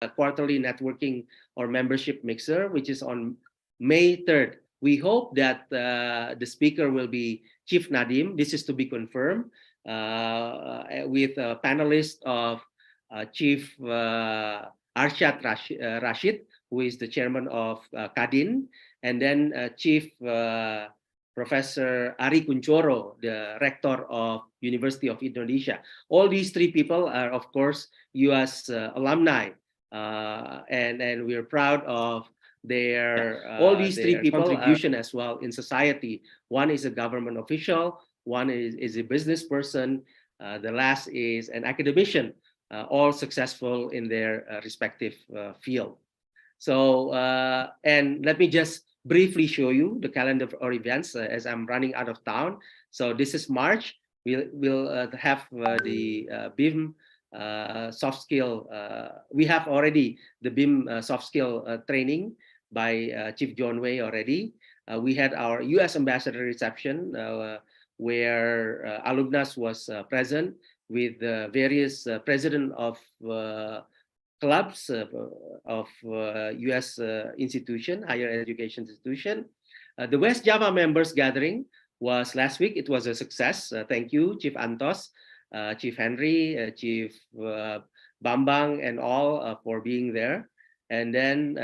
quarterly networking or membership mixer, which is on May 3rd. We hope that the speaker will be Chief Nadim. This is to be confirmed with a panelist of Chief Arshad Rashid, who is the chairman of Kadin, and then Chief Professor Ari Kunchoro, the rector of University of Indonesia. All these three people are, of course, U.S. Alumni, and we're proud of their all these three people contribution as well in society. One is a government official, one is a business person, the last is an academician, all successful in their respective field. So, and let me just briefly show you the calendar of events as I'm running out of town. So this is March. We'll have the BIM soft skill. We have already the BIM soft skill training by Chief John Wei already. We had our U.S. ambassador reception where alumnus was present with various president of clubs of U.S. institution, higher education institution. The West Java members gathering was last week. It was a success. Thank you, Chief Antos, Chief Henry, Chief Bambang, and all for being there. And then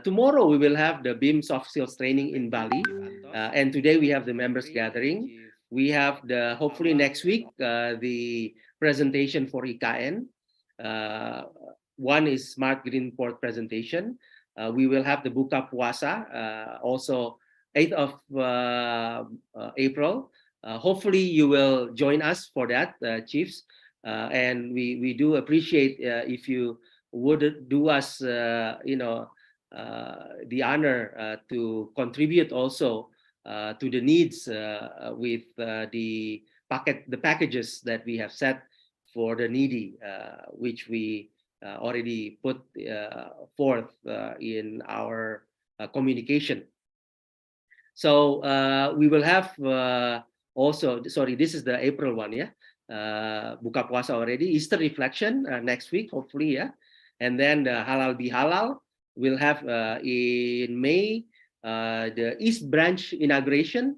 tomorrow we will have the BIM soft skills training in Bali. And today we have the members gathering. We have the hopefully next week the presentation for IKN. One is Smart Green Port presentation. We will have the Buka Puasa, also 8th of April. Hopefully you will join us for that, Chiefs. And we do appreciate if you would do us, the honor to contribute also to the needs with the packages that we have set for the needy, which we already put forth in our communication. So we will have also, sorry, this is the April one, yeah? Buka Puasa already, Easter reflection next week, hopefully, yeah? And then the Halal Bihalal we'll have in May, the East Branch inauguration,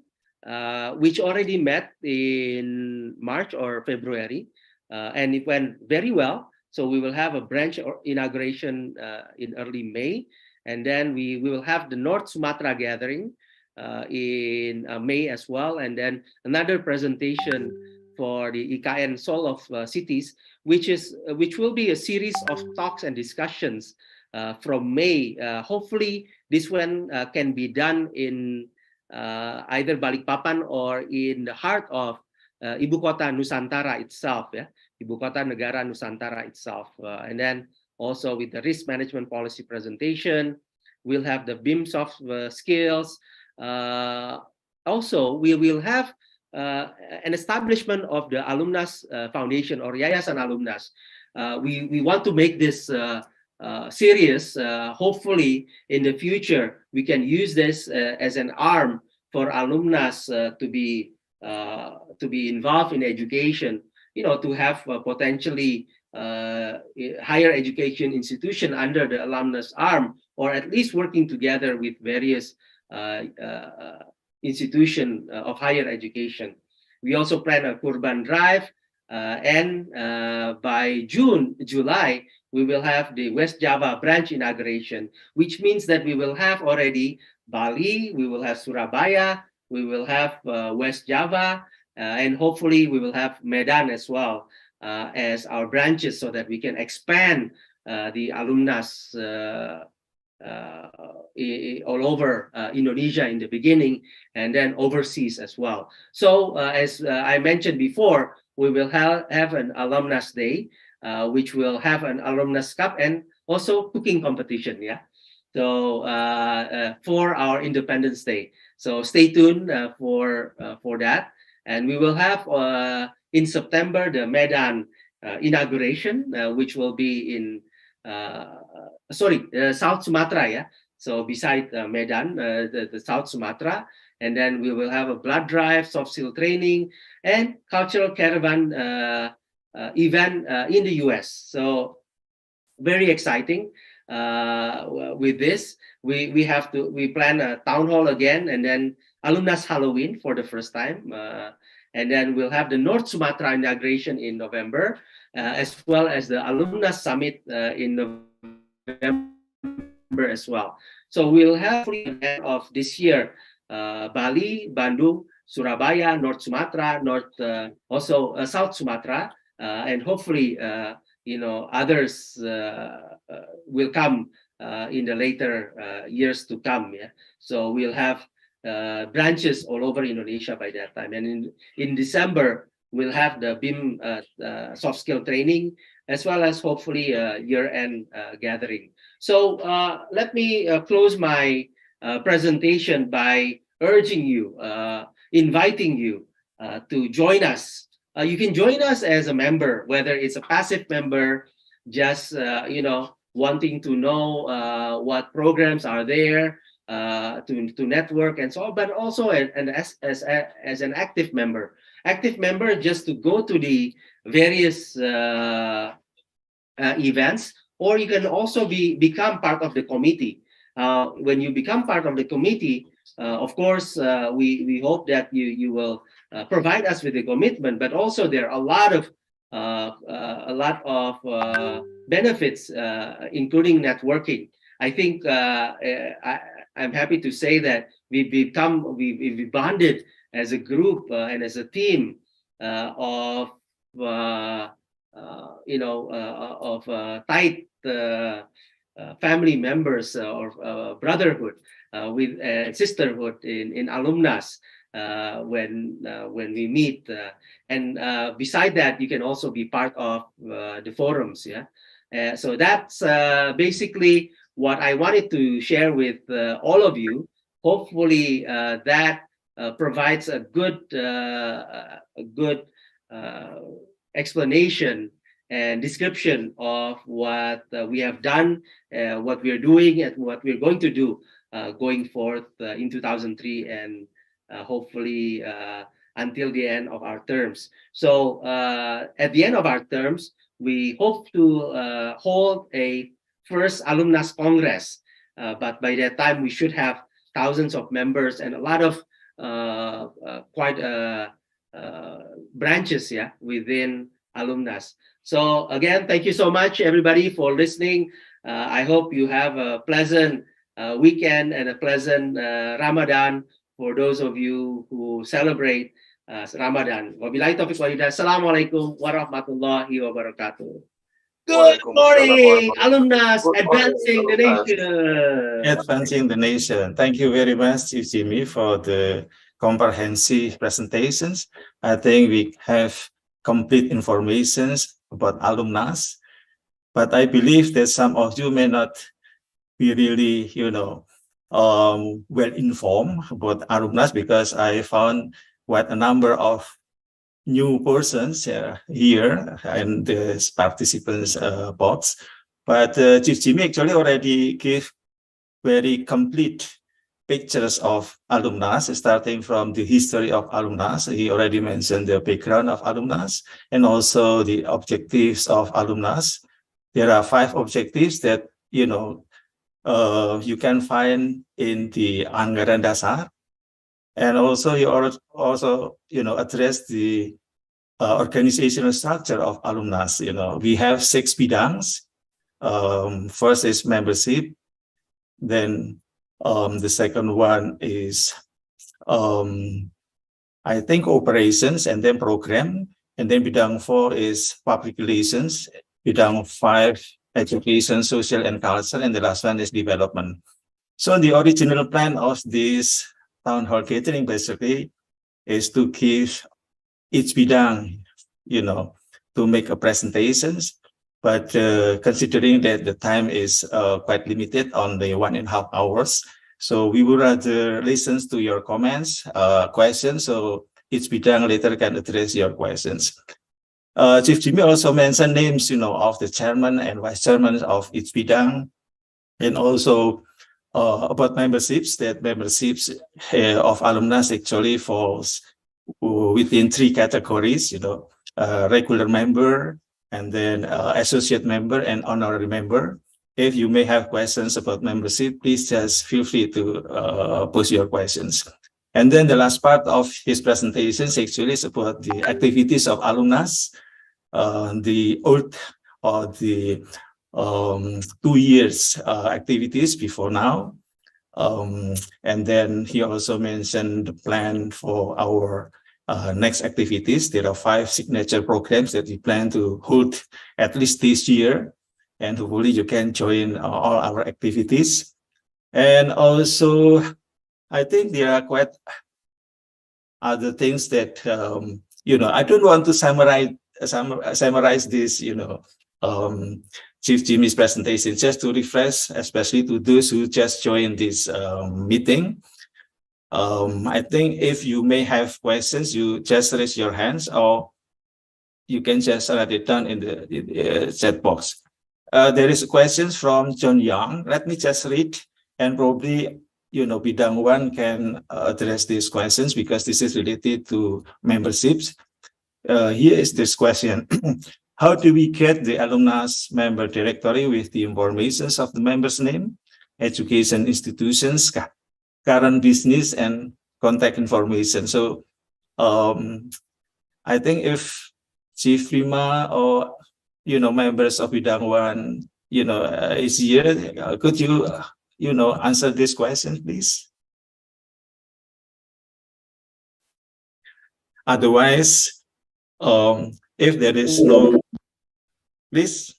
which already met in March or February. And it went very well. So we will have a branch inauguration in early May. And then we will have the North Sumatra gathering in May as well. And then another presentation for the IKN Soul of Cities, which will be a series of talks and discussions from May. Hopefully this one can be done in either Balikpapan or in the heart of Ibu Kota Nusantara itself, yeah, Ibu Kota Negara Nusantara itself. And then also with the risk management policy presentation, we'll have the BIM soft skills. Also, we will have an establishment of the Alumnas Foundation or Yayasan Alumnas. We want to make this serious. Hopefully, in the future, we can use this as an arm for alumnus to be involved in education. To have potentially higher education institution under the alumnus arm, or at least working together with various institution of higher education. We also plan a Kurban drive, and by July, we will have the West Java branch inauguration, which means that we will have already Bali, we will have Surabaya, we will have West Java, and hopefully we will have Medan as well as our branches, so that we can expand the alumnus all over Indonesia in the beginning, and then overseas as well. So as I mentioned before, we will have an alumnus day, which will have an alumnus cup and also cooking competition. Yeah. So for our Independence Day. So stay tuned for that. And we will have in September the Medan inauguration, which will be in South Sumatra, yeah. So beside Medan, the South Sumatra, and then we will have a blood drive, soft skill training, and cultural caravan event in the US. So very exciting with this. We plan a town hall again, and then alumnus Halloween for the first time, and then we'll have the North Sumatra inauguration in November, as well as the alumnus summit in November as well. So we'll have hopefully by the end of this year, Bali, Bandung, Surabaya, North Sumatra, also South Sumatra, and hopefully others will come in the later years to come. Yeah, so we'll have branches all over Indonesia by that time. And in December we'll have the BIM soft skill training, as well as hopefully a year-end gathering. So let me close my presentation by urging you, inviting you to join us. You can join us as a member, whether it's a passive member, just wanting to know what programs are there, to network and so on, but also as an active member. Active member just to go to the various events, or you can also become part of the committee. When you become part of the committee, of course, we hope that you will provide us with a commitment, but also there are a lot of benefits, including networking. I think I'm happy to say that we bonded as a group and as a team of tight family members or brotherhood with sisterhood in alumnus when we meet, and beside that you can also be part of the forums. So that's basically what I wanted to share with all of you. Hopefully that provides a good explanation and description of what we have done, what we're doing, and what we're going to do going forth in 2003, and hopefully until the end of our terms. So at the end of our terms, we hope to hold a first alumnus congress, but by that time we should have thousands of members and a lot of quite branches within alumnus. So again, thank you so much everybody for listening. I hope you have a pleasant weekend and a pleasant Ramadan for those of you who celebrate Ramadan. Wabillahi taufiq wal hidayah. Assalamualaikum warahmatullahi wabarakatuh. Good morning, alumnus, advancing the nation. Advancing the nation. Thank you very much, Chief Jimmy, for the comprehensive presentations. I think we have complete information about alumnus, but I believe that some of you may not be really, well informed about alumnus, because I found quite a number of new persons here in the participants box. But Chief Jimmy actually already gave very complete pictures of alumnus, starting from the history of alumnus. He already mentioned the background of alumnus and also the objectives of alumnus. There are 5 objectives that you can find in the Anggaran Dasar, and also you also address the organizational structure of alumnus. We have 6 bidans. First is membership, then the second one is I think operations, and then program, and then bidang 4 is public relations, bidang 5 education, social and culture, and the last one is development. So the original plan of this town hall gathering basically is to give each bidang, to make a presentations, but considering that the time is quite limited, only 1.5 hours, so we would rather listen to your comments, questions, so each bidang later can address your questions. Chief Jimmy also mentioned names, of the chairman and vice chairman of each bidang, and also about memberships, that memberships of alumnus actually falls within 3 categories, regular member, and then associate member and honorary member. If you may have questions about membership, please just feel free to post your questions. And then the last part of his presentation actually is about the activities of alumnus, the old or the 2 years activities before now. And then he also mentioned the plan for our next activities. There are 5 signature programs that we plan to hold at least this year. And hopefully you can join all our activities. And also, I think there are quite other things that, I don't want to summarize this, Chief Jimmy's presentation, just to refresh, especially to those who just joined this meeting. I think if you may have questions, you just raise your hands, or you can just write it down in the chat box. There is questions from John Young. Let me just read, and probably, Bidang 1 can address these questions because this is related to memberships. Here is this question. How do we get the alumnus member directory with the information of the member's name, education institutions, current business, and contact information? So I think if Chief Prima or members of Bidang 1 is here, could you answer this question, please? Otherwise, if there is no, please.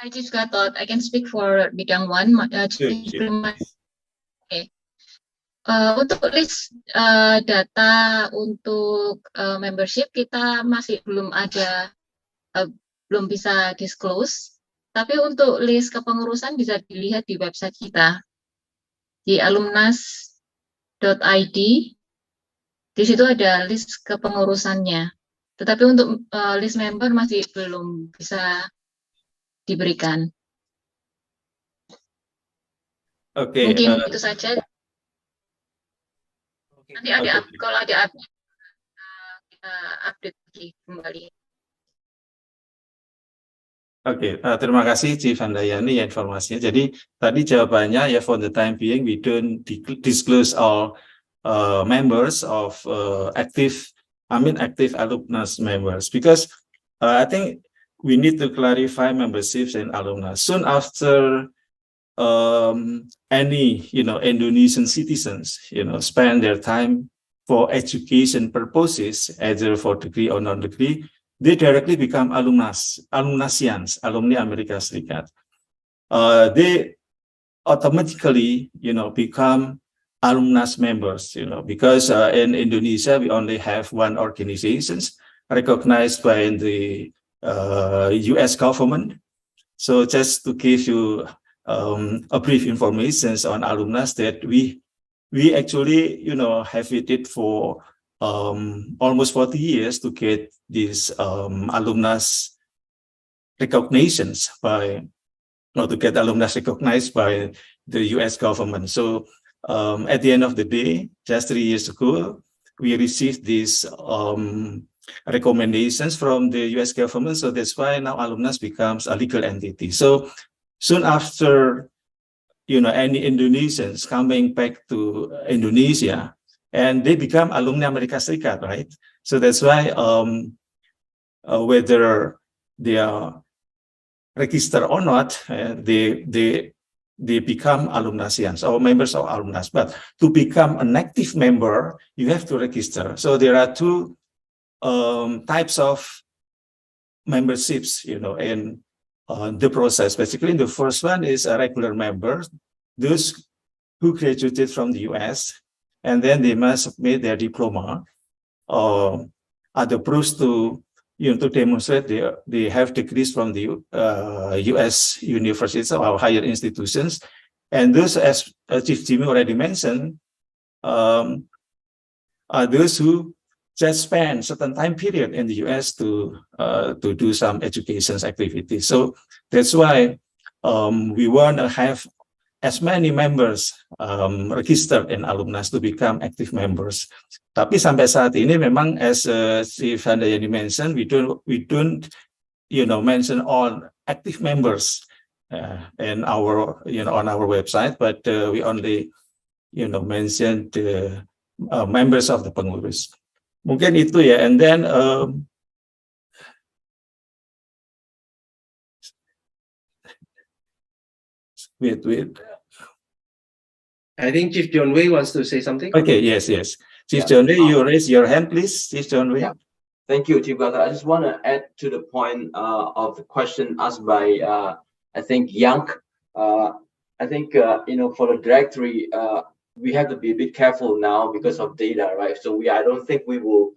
I just got thought I can speak for Bidang 1. Okay. Untuk list data untuk membership kita masih belum ada, belum bisa disclose. Tapi untuk list kepengurusan bisa dilihat di website kita di alumnas.id. Di situ ada list kepengurusannya. Tetapi untuk list member masih belum bisa diberikan. Oke. Mungkin itu saja. Nanti ada kalau ada update kita update lagi kembali. Oke, terima kasih Chief Handayani informasinya. Jadi tadi jawabannya ya, for the time being we don't disclose all members of active alumnus members, because I think we need to clarify memberships and alumnus. Soon after any Indonesian citizens spend their time for education purposes, either for degree or non-degree, they directly become alumnasians, alumni Amerika Serikat. They automatically, become alumnus members, because in Indonesia, we only have one organization recognized by the US government. So just to give you a brief information on alumnus, that we actually, have it for almost 40 years to get these alumnus recognitions alumnus recognized by the US government. So at the end of the day, just 3 years ago, we received these recommendations from the US government. So that's why now alumnus becomes a legal entity. So soon after, any Indonesians coming back to Indonesia, and they become alumni Amerika Serikat, right? So that's why whether they are registered or not, they become alumnasians or members of alumnus. But to become an active member, you have to register. So there are 2 types of memberships, in the process. Basically, the first one is a regular member, those who graduated from the US, and then they must submit their diploma or other proofs to demonstrate they have degrees from the US universities or higher institutions. And those, as Chief Jimmy already mentioned, are those who just spend certain time period in the US to do some education activities. So that's why we want to have as many members registered in alumnus to become active members. Tapi sampai saat ini memang, as Chief Handayani mentioned, we don't mention all active members in our, on our website, but we only, mention the members of the pengurus. Mungkin itu ya, and then wait. I think Chief John Wei wants to say something. Okay, yes. Chief John Wei, you raise your hand, please. Chief John Wei. Yeah. Thank you, Chief Gata. I just want to add to the point of the question asked by, I think, Yank. I think, for the directory, we have to be a bit careful now because of data, right? So I don't think we will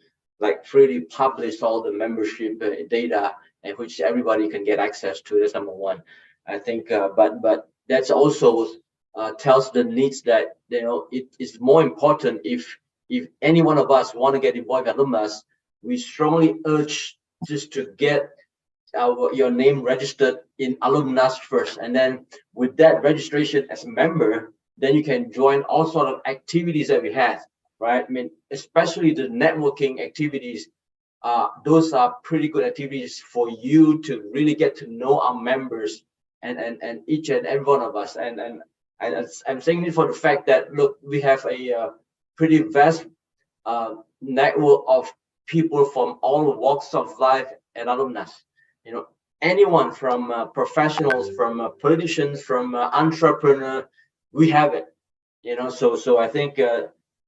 freely publish all the membership data and which everybody can get access to. That's number one. I think, but that's also tells the needs that, it is more important if any one of us want to get involved in alumnus, we strongly urge just to get your name registered in alumnus first, and then with that registration as a member, then you can join all sort of activities that we have, right? I mean, especially the networking activities. Those are pretty good activities for you to really get to know our members and each and every one of us. And I'm saying it for the fact that, look, we have a pretty vast network of people from all walks of life and alumnus. Anyone from professionals, from politicians, from entrepreneurs, we have it. So I think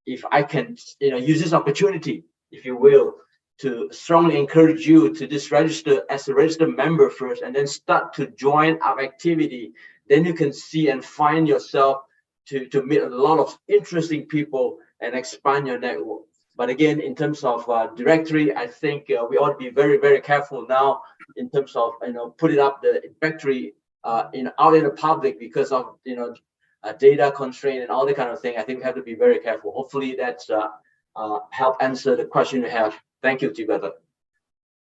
if I can, use this opportunity, if you will, to strongly encourage you to just register as a registered member first, and then start to join our activity. Then you can see and find yourself to meet a lot of interesting people and expand your network. But again, in terms of directory, I think we ought to be very, very careful now in terms of putting up the directory out in the public because of data constraint and all that kind of thing. I think we have to be very careful. Hopefully that's help answer the question you have. Thank you, Tibeta.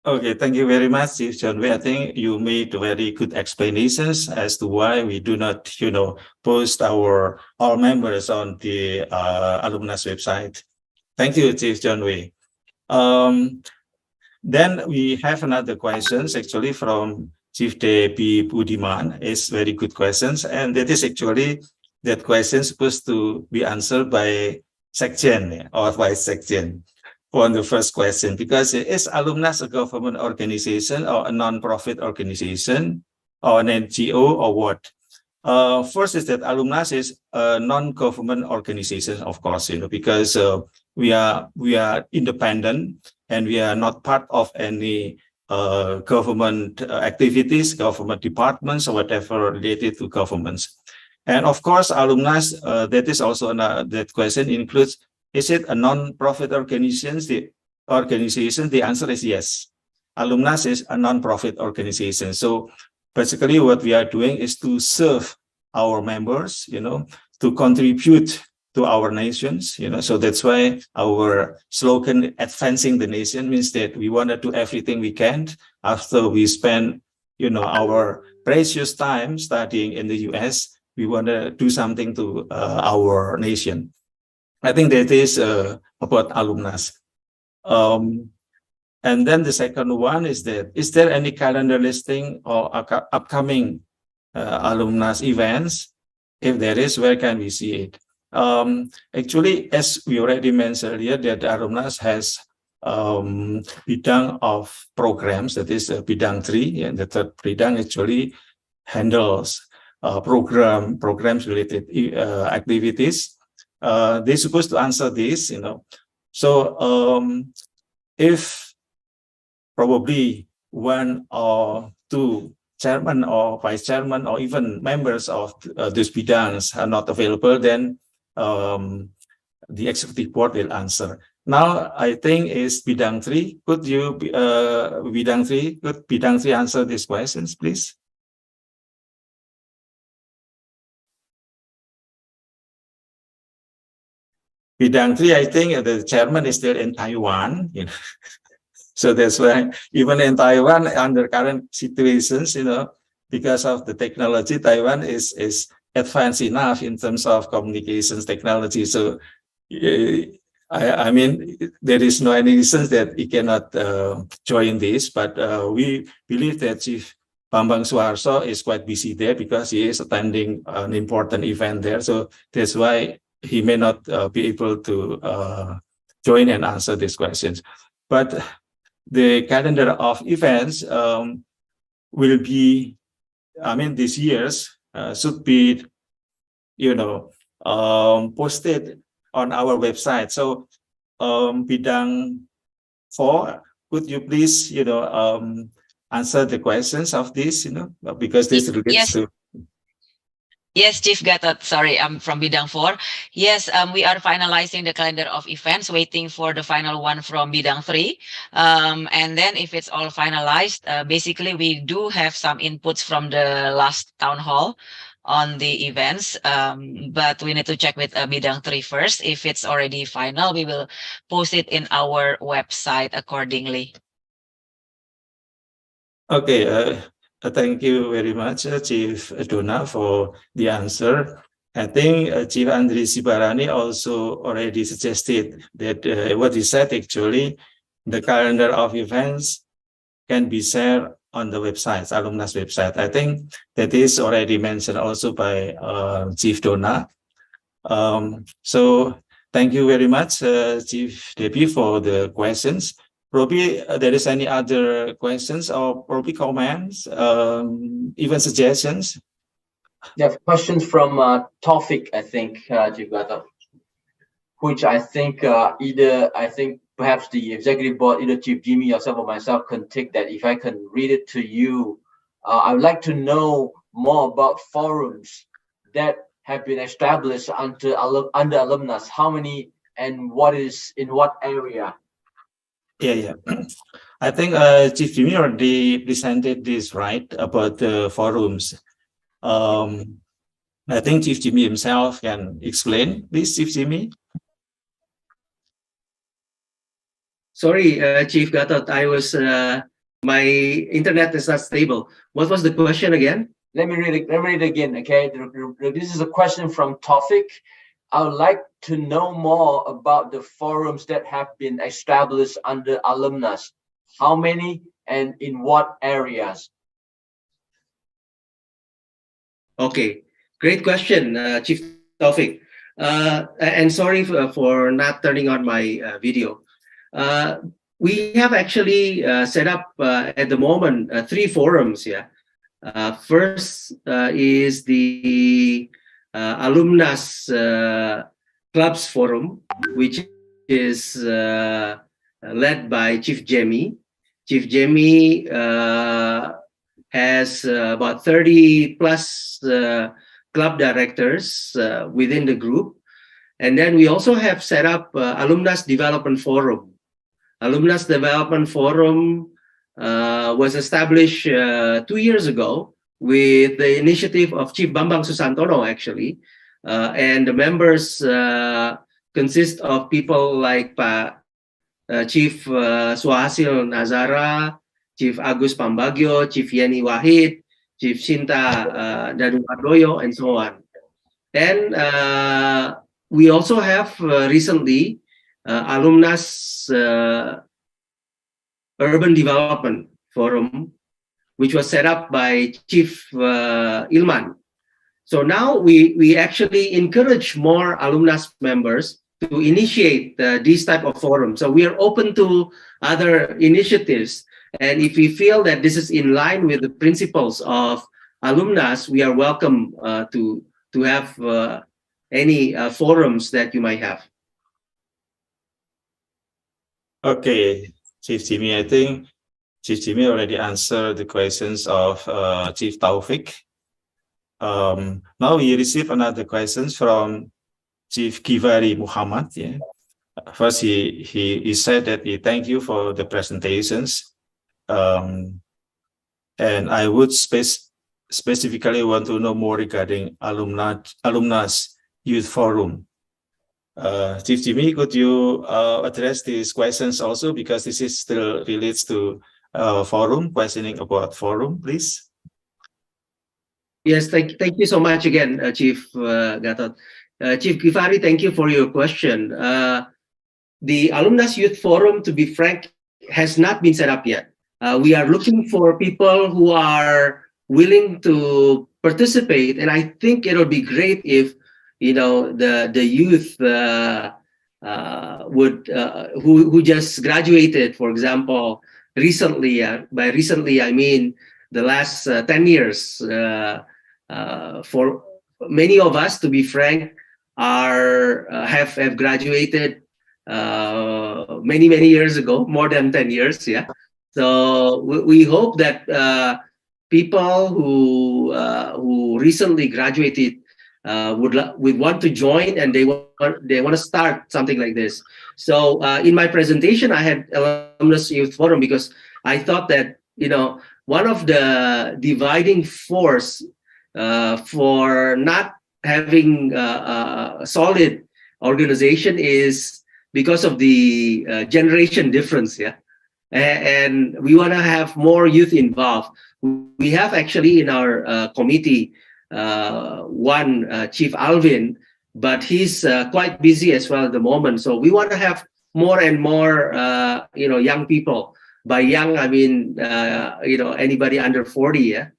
Okay, thank you very much, Chief John Wei. I think you made very good explanations as to why we do not, post all members on the alumnus website. Thank you, Chief John Wei. Then we have another questions actually from Chief Debbie Budiman. It's very good questions, and that is actually that question supposed to be answered by Sekjen or Vice Sekjen on the first question, because is alumnus a government organization or a non-profit organization or an NGO or what? First is that alumnus is a non-government organization, of course, because we are independent and we are not part of any government activities, government departments, or whatever related to governments. And of course, alumnus, that is also that question includes, is it a non-profit organization? The answer is yes. Alumnus is a non-profit organization. So basically what we are doing is to serve our members, to contribute to our nations, so that's why our slogan, advancing the nation, means that we want to do everything we can after we spend, our precious time studying in the US, we want to do something to our nation. I think that is about alumnus. And then the second one is that, is there any calendar listing or upcoming alumnus events? If there is, where can we see it? Actually, as we already mentioned earlier, that the alumnus has bidang of programs, that is bidang 3, and the third bidang actually handles programs related activities. They're supposed to answer this, So if probably one or two chairman or vice chairman or even members of these bidangs are not available, then the executive board will answer. Now, I think is bidang 3. Could you, bidang 3, could bidang 3 answer these questions, please? Bidang 3, I think the chairman is still in Taiwan, So that's why even in Taiwan, under current situations, because of the technology, Taiwan is advanced enough in terms of communications technology. So I mean, there is no any reason that he cannot join this, but we believe that Chief Bambang Suharso is quite busy there because he is attending an important event there. So that's why he may not be able to join and answer these questions. But the calendar of events will be, I mean, this year's should be, posted on our website. So, Bidang 4, could you please, answer the questions of this, because this relates to. Yes, Chief Gatot. Sorry, I'm from Bidang 4. Yes, we are finalizing the calendar of events, waiting for the final one from Bidang 3. And then if it's all finalized, basically we do have some inputs from the last town hall on the events, but we need to check with Bidang 3 first. If it's already final, we will post it in our website accordingly. Okay, thank you very much, Chief Dona, for the answer. I think Chief Andri Sibarani also already suggested that what he said actually, the calendar of events can be shared on the website, alumnus website. I think that is already mentioned also by Chief Dona. So thank you very much, Chief Debbie, for the questions. Probably there is any other questions or probably comments, even suggestions? Yeah, questions from Taufik, I think, Chief Gatot, which I think perhaps the executive board, either Chief Jimmy, yourself, or myself can take that. If I can read it to you, I would like to know more about forums that have been established under alumnus. How many and what is in what area? Yeah. I think Chief Jimmy already presented this, right, about the forums. I think Chief Jimmy himself can explain this, Chief Jimmy. Sorry, Chief Gatot, I was my internet is not stable. What was the question again? Let me read it again, okay? This is a question from Taufik. I would like to know more about the forums that have been established under alumnus. How many and in what areas? Okay, great question, Chief Taufik. And sorry for not turning on my video. We have actually set up at the moment 3 forums. Yeah, first is the Alumnus Clubs Forum, which is led by Chief Jemmy. Chief Jemmy has about 30 plus club directors within the group. And then we also have set up Alumnus Development Forum. Alumnus Development Forum was established 2 years ago with the initiative of Chief Bambang Susantono, actually. And the members consist of people like Chief Suhasil Nazara, Chief Agus Pambagio, Chief Yeni Wahid, Chief Sinta Dadu Ardoyo, and so on. And we also have recently Alumnus Urban Development Forum, which was set up by Chief Ilman. So now we actually encourage more alumnus members to initiate these type of forums. So we are open to other initiatives. And if we feel that this is in line with the principles of alumnus, we are welcome to have any forums that you might have. Okay, Chief Jimmy, I think Chief Jimmy already answered the questions of Chief Taufik. Now we receive another questions from Chief Kivari Muhammad. Yeah. First, he said that he thank you for the presentations. And I would specifically want to know more regarding alumnus youth forum. Chief Jimmy, could you address these questions also, because this is still relates to forum, questioning about forum, please? Yes, thank you so much again, Chief Gatot. Chief Kivari, thank you for your question. the Alumnus Youth Forum, to be frank, has not been set up yet. We are looking for people who are willing to participate, and I think it'll be great if, you know, the youth would who just graduated, for example, recently. By recently, I mean the last 10 years. For many of us, to be frank, have graduated many years ago, more than 10 years. Yeah. So we hope that people who recently graduated would want to join, and they want to start something like this. So in my presentation, I had Alumnus Youth Forum because I thought that, you know, one of the dividing force for not having a solid organization is because of the generation difference. Yeah. And we want to have more youth involved. We have actually in our committee one Chief Alvin, but he's quite busy as well at the moment. So we want to have more and more you know, young people. By young, I mean you know, anybody under 40. Yeah.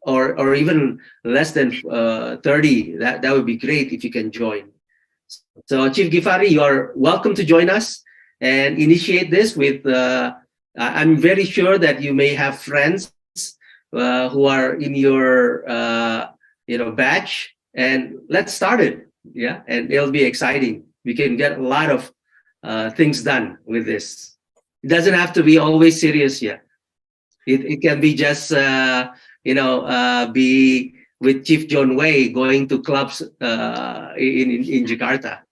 Or even less than 30. That would be great if you can join. So Chief Gifari, you are welcome to join us and initiate this with, I'm very sure that you may have friends who are in your, you know, batch, and let's start it. Yeah. And it'll be exciting. We can get a lot of things done with this. It doesn't have to be always serious. Yeah. It can be just, you know, be with Chief John Wei going to clubs in Jakarta.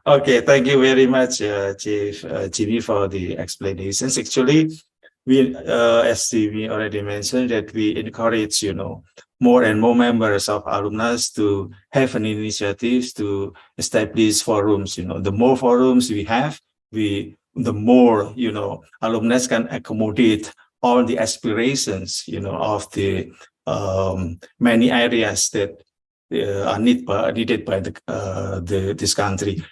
Okay, thank you very much, Chief Jimmy, for the explanations. Actually, we, as we already mentioned, that we encourage, you know, more and more members of alumnus to have an initiative to establish forums. You know, the more forums we have, the more, you know, alumnus can accommodate all the aspirations, you know, of the many areas that are needed by this country.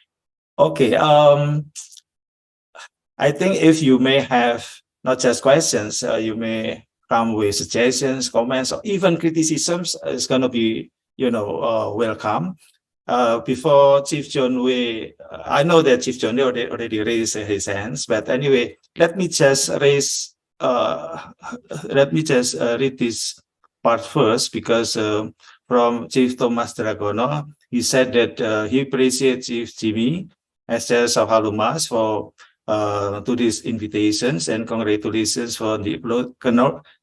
Okay, I think if you may have not just questions, you may come with suggestions, comments, or even criticisms. It's going to be, you know, welcome. Before Chief John Wei, I know that Chief John Wei already raised his hands, but anyway, let me just raise, let me just read this part first, because from Chief Thomas Dragono, he said that he appreciates Chief Jimmy as chair of alumnus for to these invitations, and congratulations for the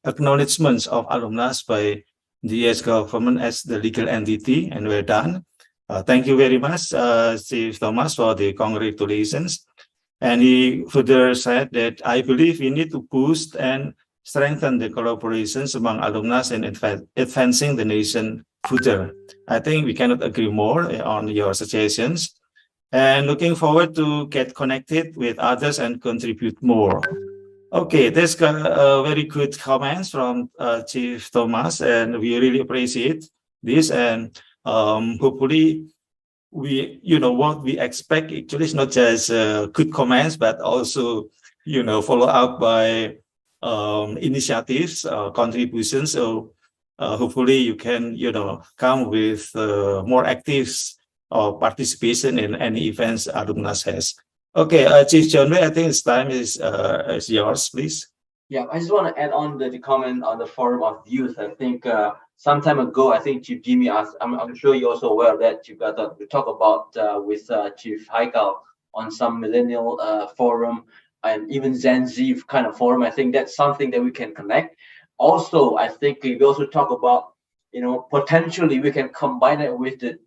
acknowledgements of alumnus by the US government as the legal entity, and well done. Thank you very much, Chief Thomas, for the congratulations. And he further said that I believe we need to boost and strengthen the collaborations among alumnus and advancing the nation future. I think we cannot agree more on your suggestions, and looking forward to get connected with others and contribute more. Okay, that's very good comments from Chief Thomas, and we really appreciate this. And hopefully, we, you know, what we expect actually is not just good comments, but also, you know, follow up by initiatives, contributions. So hopefully you can, you know, come with more actives or participation in any events alumnus has. Okay, Chief John Wei, I think it's time is yours, please. Yeah, I just want to add on the comment on the Forum of Youth. I think some time ago, I think Chief Jimmy asked, I'm sure you're also aware of that, Chief Gatot, we talked about with Chief Haikal on some millennial forum and even Gen Z kind of forum. I think that's something that we can connect. Also, I think we also talk about, you know, potentially we can combine it with the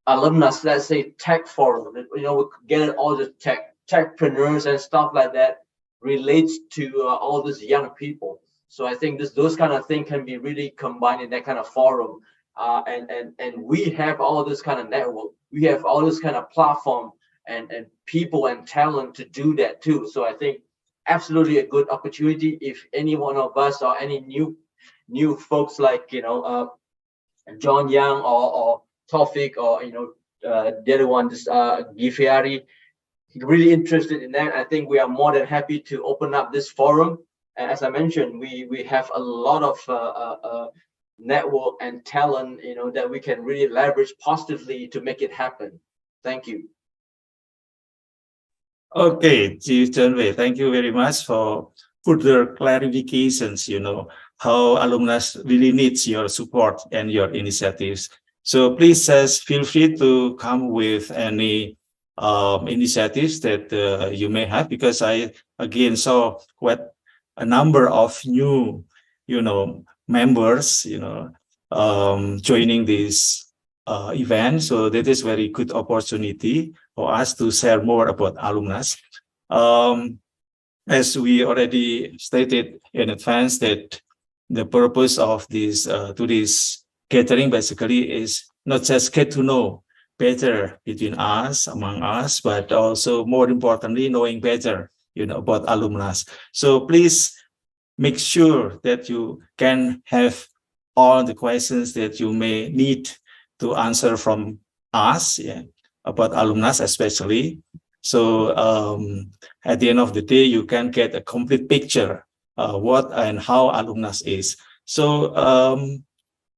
alumnus, let's say tech forum, you know, we get all the techpreneurs and stuff like that relates to all these young people. So I think those kind of things can be really combined in that kind of forum. And we have all this kind of network. We have all this kind of platform and people and talent to do that too. So I think absolutely a good opportunity if any one of us or any new folks like, you know, John Young or Taufik or the other one, just Gifiari, really interested in that, I think we are more than happy to open up this forum. As I mentioned, we have a lot of network and talent, that we can really leverage positively to make it happen. Thank you. Okay, Chief Junwei, thank you very much for further clarifications, how alumnus really needs your support and your initiatives. So please feel free to come with any initiatives that you may have, because I again saw quite a number of new, members, joining this event. So that is very good opportunity for us to share more about alumnus. As we already stated in advance, that the purpose of this today's gathering basically is not just get to know better between us, among us, but also more importantly, knowing better, about alumnus. So please make sure that you can have all the questions that you may need to answer from us, about alumnus especially. So at the end of the day, you can get a complete picture what and how alumnus is. So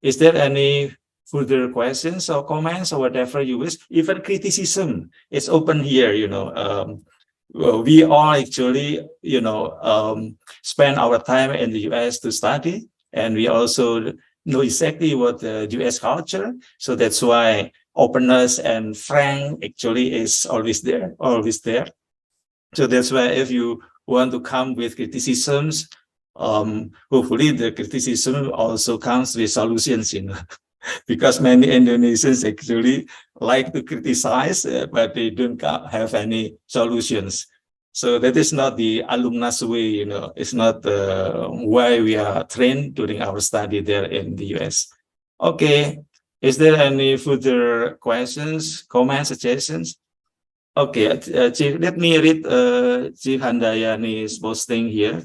is there any further questions or comments or whatever you wish? Even criticism is open here, we all actually, spend our time in the US to study, and we also know exactly what the US culture. So that's why openness and frank actually is always there. So that's why if you want to come with criticisms, hopefully the criticism also comes with solutions, because many Indonesians actually like to criticize, but they don't have any solutions. So that is not the alumnus way, it's not the way we are trained during our study there in the US. Okay, is there any further questions, comments, suggestions? Okay, Chief, let me read Chief Handayani's posting here.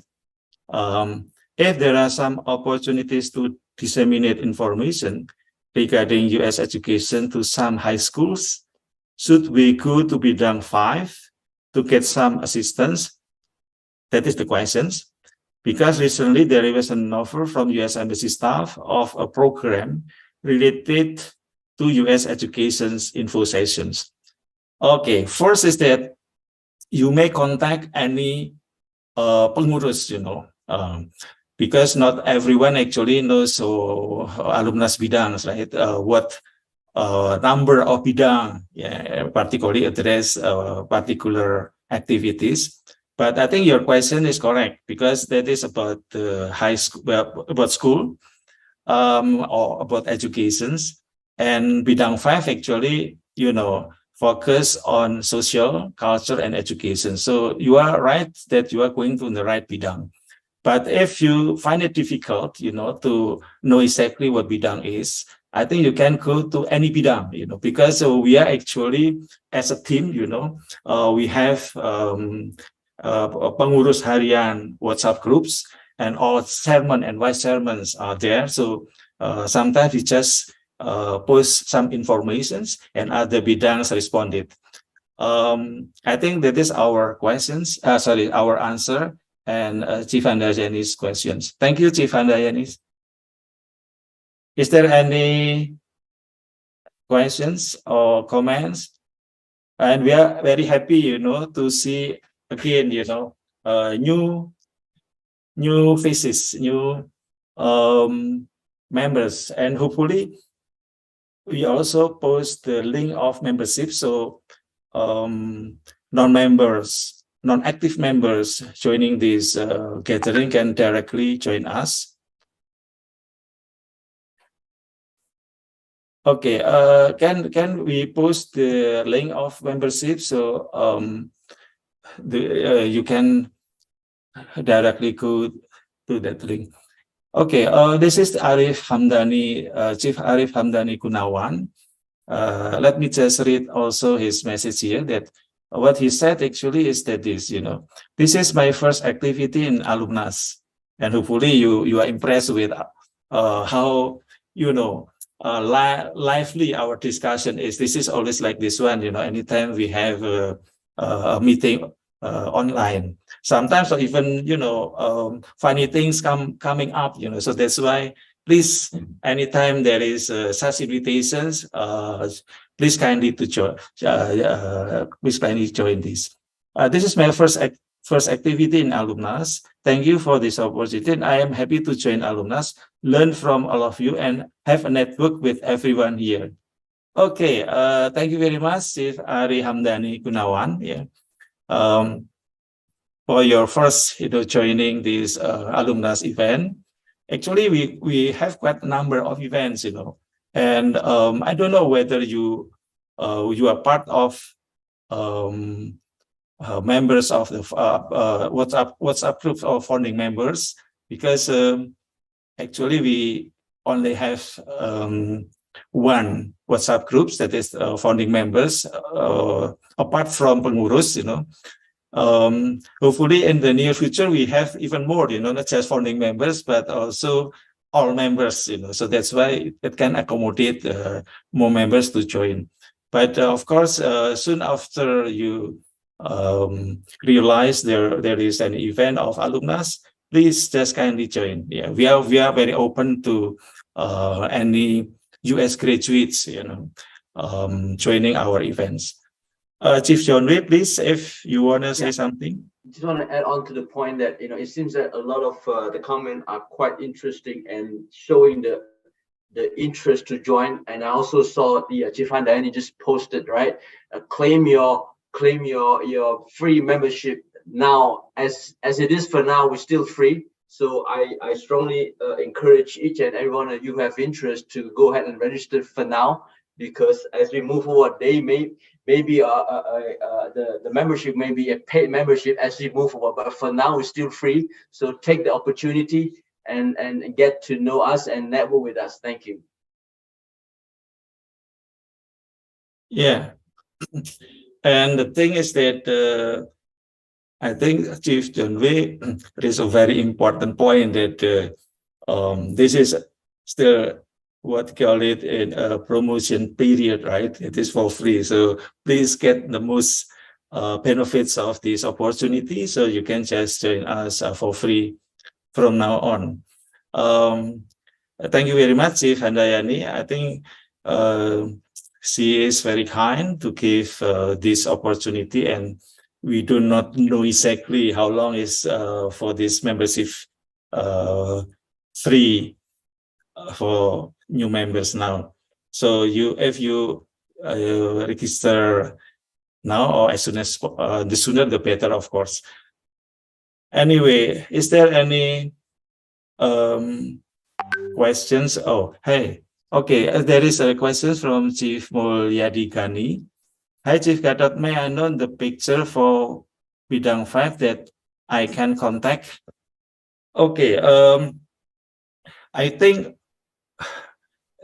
If there are some opportunities to disseminate information regarding US education to some high schools, should we go to Bidang 5 to get some assistance? That is the questions. Because recently there was an offer from US Embassy staff of a program related to US education's info sessions. Okay, first is that you may contact any pengurus, because not everyone actually knows alumnus bidangs, right? What number of bidang, particularly address particular activities. But I think your question is correct, because that is about the high school, about school, or about educations. And bidang 5 actually, focus on social, culture, and education. So you are right that you are going to the right bidang. But if you find it difficult, to know exactly what bidang is, I think you can go to any bidang, because we are actually, as a team, we have pengurus harian WhatsApp groups, and all chairman and vice chairmen are there. So sometimes we just post some informations and other bidangs responded. I think that is our questions, our answer, and Chief Handayani's questions. Thank you, Chief Handayani. Is there any questions or comments? And we are very happy, to see again, new faces, new members, and hopefully we also post the link of membership, so non-active members joining this gathering can directly join us. Okay, can we post the link of membership, so you can directly go to that link. Okay, this is Arif Hamdani, Chief Arif Hamdani Gunawan. Let me just read also his message here, that what he said actually is that this is my first activity in alumnus, and hopefully you are impressed with how lively our discussion is. This is always like this one, anytime we have a meeting online, sometimes or even, funny things coming up, so that's why please, anytime there is such invitations, please kindly to join, please kindly join this. This is my first activity in Alumnas. Thank you for this opportunity, and I am happy to join Alumnas, learn from all of you, and have a network with everyone here. Okay, thank you very much, Chief Ari Hamdani Gunawan, for your first, joining this Alumnas event. Actually, we have quite a number of events, and I don't know whether you are part of members of the WhatsApp group of founding members, because actually we only have one WhatsApp groups, that is founding members, apart from pengurus, hopefully in the near future we have even more, not just founding members but also all members, so that's why it can accommodate more members to join. But of course, soon after you realize there is an event of Alumnas, please just kindly join. We are very open to any US graduates, joining our events. Chief John Wei, please, if you want to say something. Just want to add on to the point that, it seems that a lot of the comments are quite interesting and showing the interest to join. And I also saw the Chief Handayani just posted, right? Claim your free membership now. As it is for now, we're still free. So I strongly encourage each and every one of you who have interest to go ahead and register for now, because as we move forward, they maybe the membership may be a paid membership as we move forward, but for now it's still free. So take the opportunity and get to know us and network with us. Thank you. Yeah, and the thing is that I think Chief John Wei raised a very important point that this is still what call it in a promotion period, right? It is for free, so please get the most benefits of this opportunity, so you can just join us for free from now on. Thank you very much, Chief Handayani. I think she is very kind to give this opportunity, and we do not know exactly how long is for this membership free for new members now. So if you register now, or as soon as the sooner the better, of course. Anyway, is there any questions? Oh, hey, okay, there is a question from Chief Mulyadi Gani. Hi, Chief Gatot, may I know the picture for Bidang 5 that I can contact? Okay, I think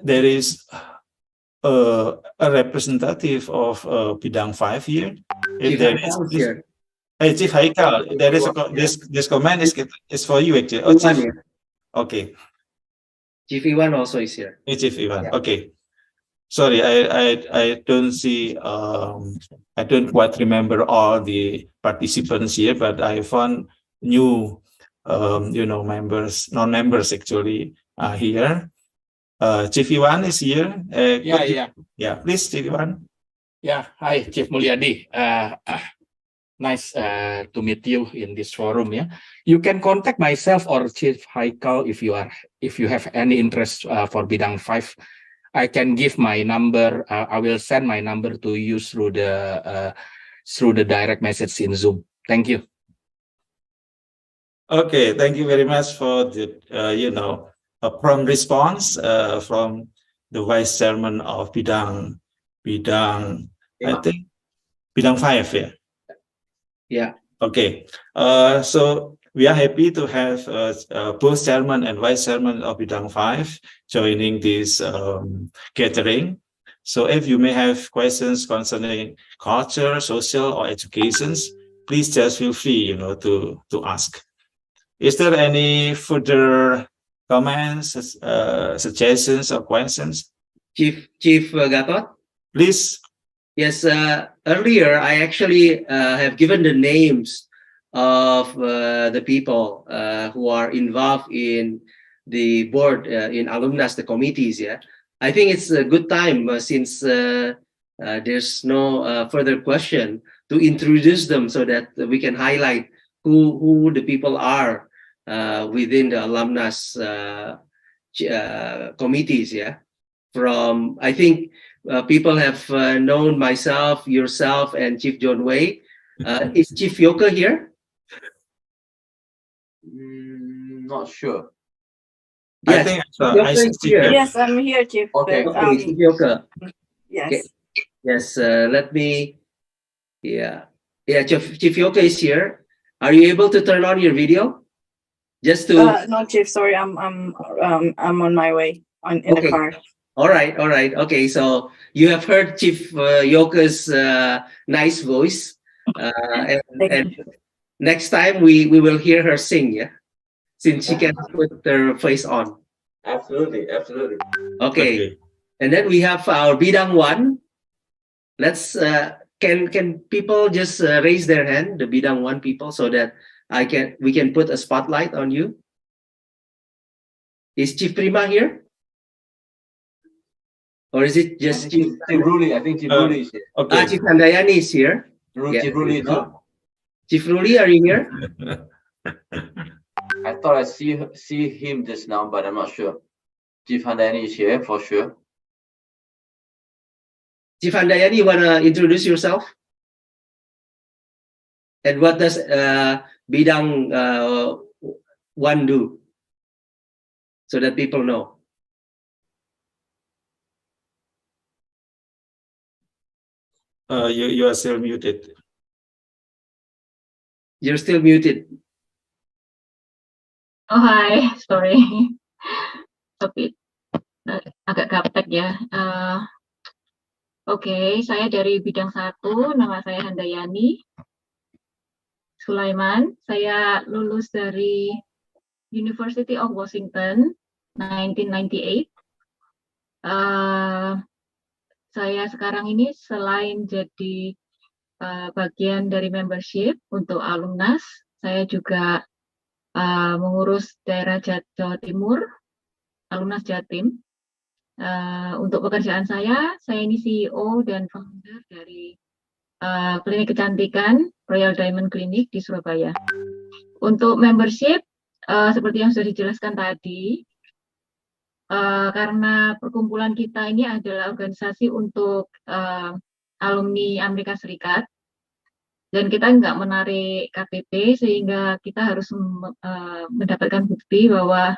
there is a representative of Bidang 5 here. If there is, here. hey, Chief Haikal, there is this comment is for you actually. Oh, Chief. Okay. Chief Iwan also is here. Hey, Chief Iwan. Yeah. Okay. Sorry, I don't see. I don't quite remember all the participants here, but I found new, members, non-members actually here. Chief Iwan is here. Yeah. Please, Chief Iwan. Yeah. Hi, Chief Mulyadi. Nice to meet you in this forum. Yeah, you can contact myself or Chief Haikal if you have any interest for Bidang 5. I can give my number. I will send my number to you through the direct message in Zoom. Thank you. Okay, thank you very much for the a prompt response from the Vice Chairman of Bidang. I think Bidang 5. Yeah. Yeah. Okay. So we are happy to have both Chairman and Vice Chairman of Bidang 5 joining this gathering. So if you may have questions concerning culture, social, or educations, please just feel free, to ask. Is there any further comments, suggestions, or questions? Chief Gatot. Please. Yes, earlier I actually have given the names of the people who are involved in the board, in alumnus, the committees. Yeah, I think it's a good time since there's no further question to introduce them so that we can highlight who the people are within the alumnus committees. Yeah, from I think people have known myself, yourself, and Chief John Wei. Is Chief Yoka here? Not sure. I Yes, think Chief I Yoka see is here. Yes, I'm here, Chief. Okay. But, Okay, Chief Yoka. yes. Okay. Yes, let me. Yeah, Chief Yoka is here. Are you able to turn on your video? Just to. No, Chief. Sorry, I'm on my way in the Okay. car. All right. Okay, so you have heard Chief Yoka's nice voice, and next time we will hear her sing, yeah, since she can put her face on. Absolutely. Okay, and then we have our bidang one. Let's can people just raise their hand, the bidang one people, so that we can put a spotlight on you. Is Chief Prima here? Or is it just Chief Ruli? I think Chief Ruli is here. Okay. Chief Handayani is here. Chief Ruli too. Chief Ruli, are you here? I thought I see him just now, but I'm not sure. Chief Handayani is here for sure. Chief Handayani, you wanna introduce yourself? And what does bidang one do? So that people know. You are still muted. You're still muted. Oh, hai, sorry. Tapi agak gaptek ya. Oke, saya dari bidang 1, nama saya Handayani Sulaiman. Saya lulus dari University of Washington 1998. Saya sekarang ini selain jadi bagian dari membership untuk alumnas, saya juga mengurus daerah Jawa Timur, alumnas Jatim. Untuk pekerjaan saya ini CEO dan founder dari klinik kecantikan Royal Diamond Clinic di Surabaya. Untuk membership, seperti yang sudah dijelaskan tadi, karena perkumpulan kita ini adalah organisasi untuk alumni Amerika Serikat, dan kita nggak menarik KTP, sehingga kita harus mendapatkan bukti bahwa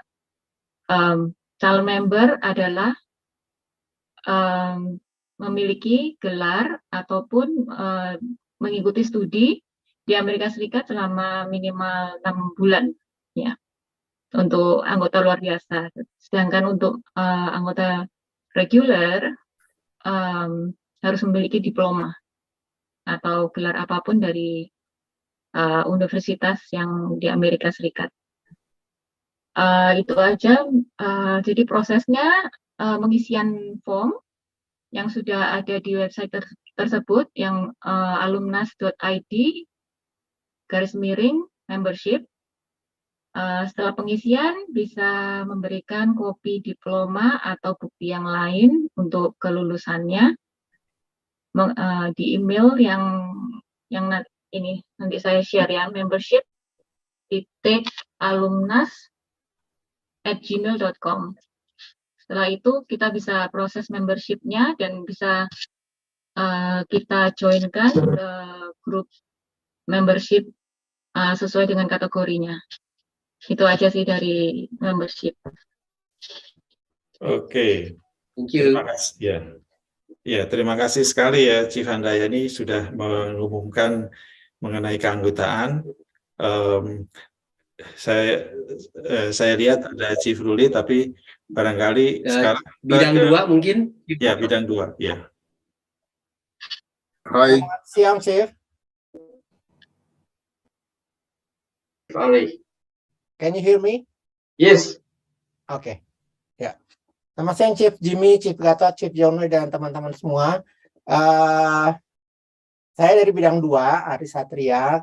calon member adalah memiliki gelar ataupun mengikuti studi di Amerika Serikat selama minimal 6 bulan, ya, untuk anggota luar biasa. Sedangkan untuk anggota reguler harus memiliki diploma atau gelar apapun dari universitas yang di Amerika Serikat. Itu aja. Jadi prosesnya pengisian form yang sudah ada di website tersebut, yang alumnas.id/membership. Setelah pengisian bisa memberikan kopi diploma atau bukti yang lain untuk kelulusannya di email yang ini nanti saya share ya, membership.alumnas@gmail.com. Setelah itu kita bisa proses membership-nya dan bisa kita joinkan ke grup membership sesuai dengan kategorinya. Itu aja sih dari membership. Oke. Thank you. Terima kasih. Ya, terima kasih sekali ya Chief Handayani sudah mengumumkan mengenai keanggotaan. Saya lihat ada Chief Ruli, tapi barangkali sekarang bidang 2 mungkin. Ya, bidang 2, ya. Hai. Siang, Chief. Ali. Can you hear me? Yes. Okay. Yeah. Selamat siang Chief Jimmy, Chief Gatot, Chief Jono, dan teman-teman semua. Saya dari bidang 2, Ari Satria.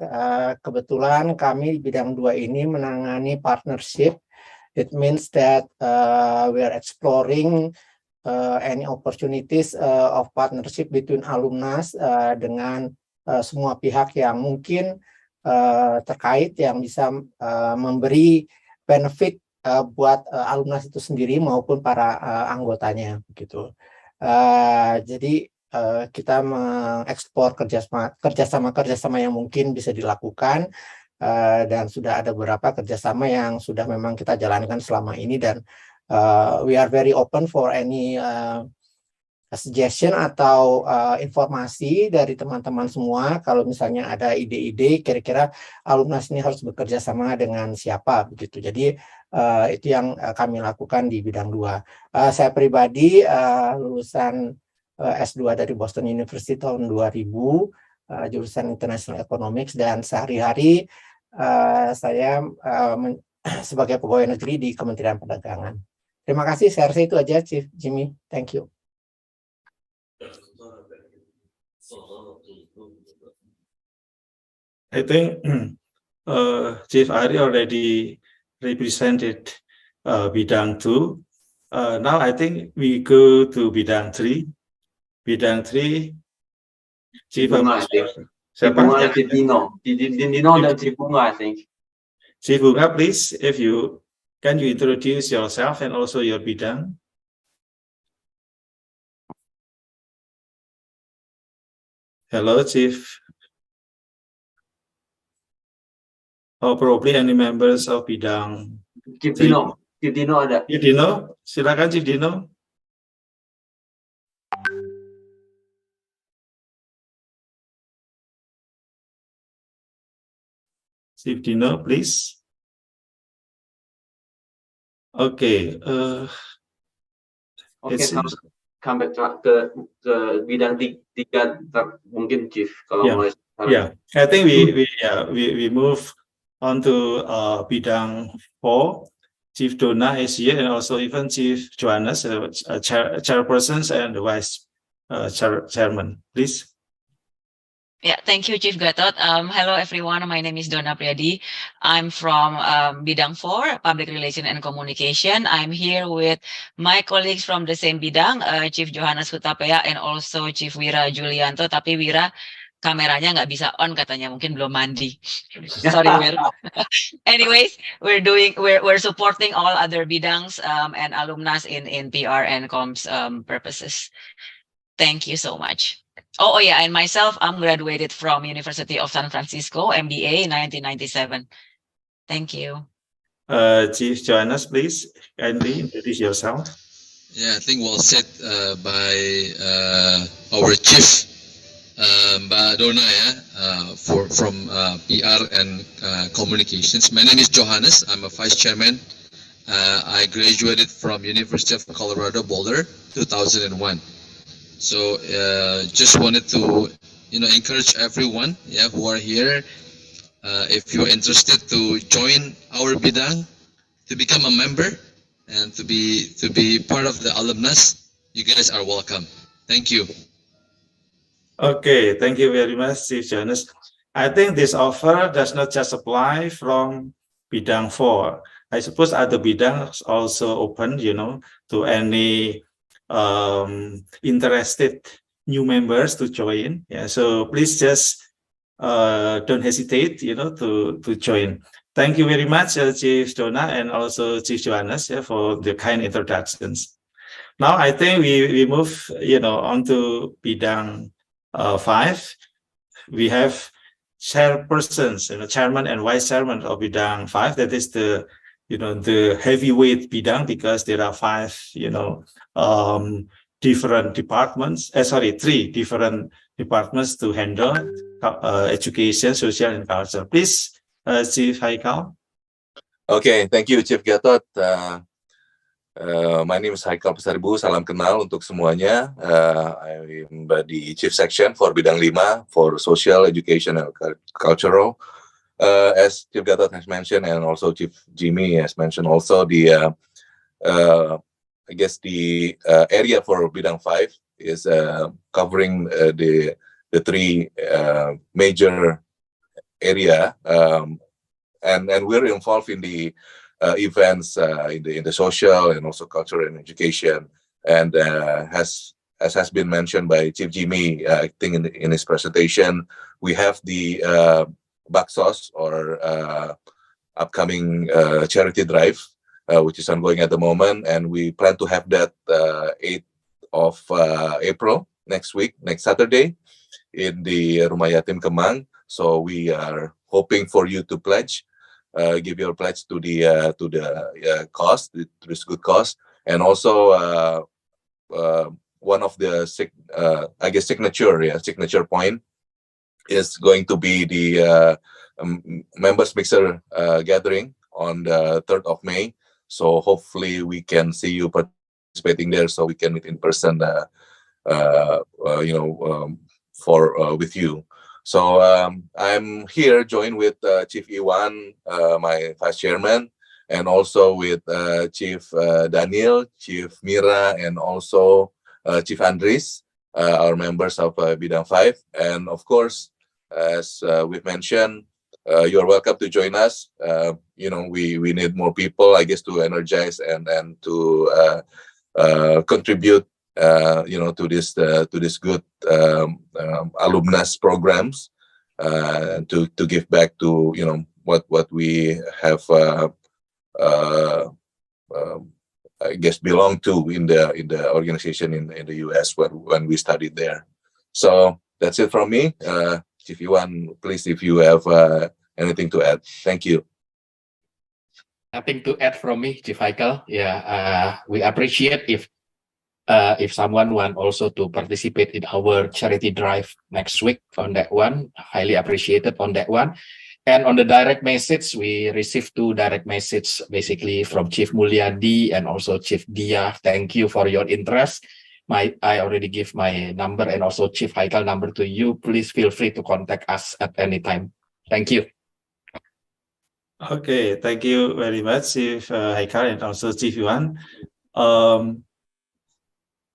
Kebetulan kami di bidang 2 ini menangani partnership. It means that we are exploring any opportunities of partnership between alumnas dengan semua pihak yang mungkin terkait yang bisa memberi benefit buat alumnas itu sendiri maupun para anggotanya gitu. Jadi kita mengeksplor kerjasama yang mungkin bisa dilakukan dan sudah ada beberapa kerjasama yang sudah memang kita jalankan selama ini dan we are very open for any suggestion atau informasi dari teman-teman semua. Kalau misalnya ada ide-ide kira-kira alumnas ini harus bekerja sama dengan siapa begitu. Jadi itu yang kami lakukan di bidang 2. Saya pribadi lulusan S2 dari Boston University tahun 2000, jurusan International Economics, dan sehari-hari saya sebagai pegawai negeri di Kementerian Perdagangan. Terima kasih, saya rasa itu aja Chief Jimmy. Thank you. I think Chief Ari already represented bidang 2. Now I think we go to bidang 3. Bidang 3, Chief Bunga, I think. Bunga, Chief Dino. Dino dan Chief Bunga, I think. Chief Bunga, please, if you can you introduce yourself and also your bidang? Hello, Chief. Or probably any members of bidang. Chief Dino. Chief Dino ada. Chief Dino, silakan Chief Dino. Chief Dino, please. Okay. Okay, come back ke bidang 3 mungkin Chief kalau Yeah. mulai sekarang. Yeah, I think we move on to bidang 4. Chief Dona is here, and also even Chief Johannes, chairpersons and vice chairman. Please. Yeah, thank you, Chief Gatot. Hello, everyone. My name is Donna Priadi. I'm from Bidang 4, Public Relation and Communication. I'm here with my colleagues from the same bidang, Chief Johannes Hutapea and also Chief Wira Julianto. Tapi Wira kameranya nggak bisa on katanya, mungkin belum mandi. Sorry, Wira. Anyways, we're supporting all other bidangs and alumnas in PR and comms purposes. Thank you so much. Oh yeah, and myself, I'm graduated from University of San Francisco, MBA, 1997. Thank you. Chief Johannes, please kindly introduce yourself. Yeah, I think well said by our chief, Mbak Dona, from PR and communications. My name is Johannes. I'm a vice chairman. I graduated from University of Colorado Boulder, 2001. So just wanted to encourage everyone who are here, if you're interested to join our bidang, to become a member and to be part of the alumnus, you guys are welcome. Thank you. Okay, thank you very much, Chief Johannes. I think this offer does not just apply from bidang 4. I suppose other bidangs also open, to any interested new members to join. Yeah, so please just don't hesitate, to join. Thank you very much, Chief Dona and also Chief Johannes, for the kind introductions. Now I think we move, on to bidang 5. We have chairpersons, chairman and vice chairman of bidang 5. That is the heavyweight bidang, because there are 5, different departments. 3 different departments to handle education, social, and culture. Please, Chief Haikal. Okay, thank you, Chief Gatot. My name is Haikal Pesaribu. Salam kenal untuk semuanya. I'm the Chief Section for Bidang 5 for Social, Education, and Cultural. As Chief Gatot has mentioned, and also Chief Jimmy has mentioned, also the I guess the area for Bidang 5 is covering the three major area, and we're involved in the events in the social and also culture and education, and as has been mentioned by Chief Jimmy, I think in his presentation, we have the Baksos or upcoming charity drive, which is ongoing at the moment, and we plan to have that 8th of April next week, next Saturday, in the Rumah Yatim Kemang. So we are hoping for you to pledge, give your pledge to the cause, to this good cause, and also one of the I guess signature point is going to be the members mixer gathering on the 3rd of May. So hopefully we can see you participating there, so we can meet in person, with you. So I'm here joined with Chief Iwan, my vice chairman, and also with Chief Daniel, Chief Mira, and also Chief Andres, our members of Bidang 5. And of course, as we've mentioned, you're welcome to join us. We need more people, I guess, to energize and to contribute, to this good alumnus programs, to give back to what we have I guess belong to in the organization in the US when we studied there. So that's it from me. Chief Iwan, please, if you have anything to add. Thank you. Nothing to add from me, Chief Haikal. Yeah, we appreciate if someone want also to participate in our charity drive next week on that one. Highly appreciated on that one. And on the direct message, we received 2 direct messages basically from Chief Mulyadi and also Chief Dia. Thank you for your interest. I already give my number and also Chief Haikal number to you. Please feel free to contact us at any time. Thank you. Okay, thank you very much, Chief Haikal and also Chief Iwan.